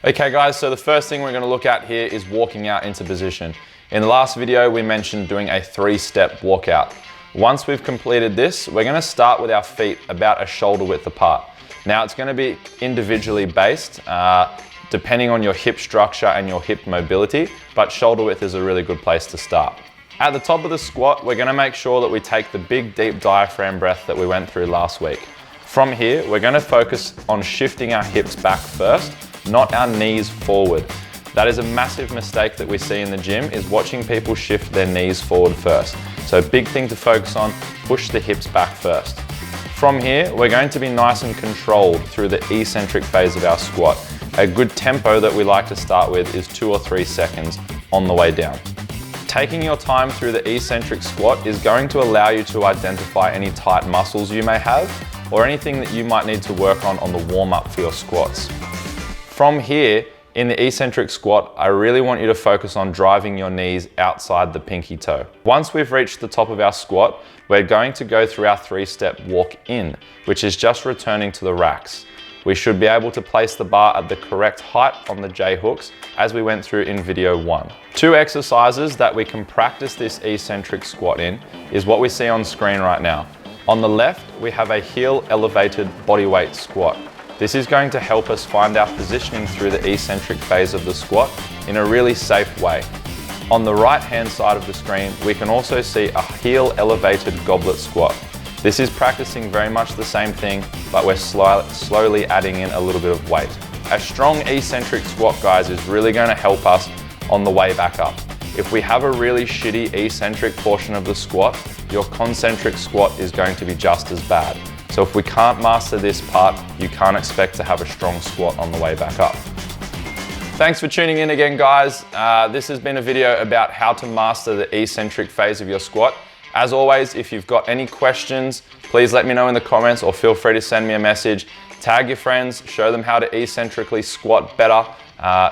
Okay guys, so the first thing we're going to look at here is walking out into position. In the last video, we mentioned doing a 3-step walkout. Once we've completed this, we're going to start with our feet about a shoulder width apart. Now it's going to be individually based, depending on your hip structure and your hip mobility, but shoulder width is a really good place to start. At the top of the squat, we're going to make sure that we take the big deep diaphragm breath that we went through last week. From here, we're going to focus on shifting our hips back first, not our knees forward. That is a massive mistake that we see in the gym, is watching people shift their knees forward first. So big thing to focus on, push the hips back first. From here, we're going to be nice and controlled through the eccentric phase of our squat. A good tempo that we like to start with is 2 or 3 seconds on the way down. Taking your time through the eccentric squat is going to allow you to identify any tight muscles you may have or anything that you might need to work on the warm-up for your squats. From here, in the eccentric squat, I really want you to focus on driving your knees outside the pinky toe. Once we've reached the top of our squat, we're going to go through our 3-step walk in, which is just returning to the racks. We should be able to place the bar at the correct height on the J hooks as we went through in video 1. 2 exercises that we can practice this eccentric squat in is what we see on screen right now. On the left, we have a heel elevated bodyweight squat. This is going to help us find our positioning through the eccentric phase of the squat in a really safe way. On the right hand side of the screen, we can also see a heel elevated goblet squat. This is practicing very much the same thing, but we're slowly adding in a little bit of weight. A strong eccentric squat, guys, is really going to help us on the way back up. If we have a really shitty eccentric portion of the squat, your concentric squat is going to be just as bad. So if we can't master this part, you can't expect to have a strong squat on the way back up. Thanks for tuning in again, guys. This has been a video about how to master the eccentric phase of your squat. As always, if you've got any questions, please let me know in the comments or feel free to send me a message. Tag your friends, show them how to eccentrically squat better,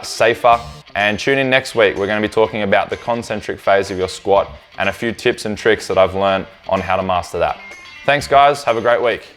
safer, and tune in next week. We're going to be talking about the concentric phase of your squat and a few tips and tricks that I've learned on how to master that. Thanks guys, have a great week.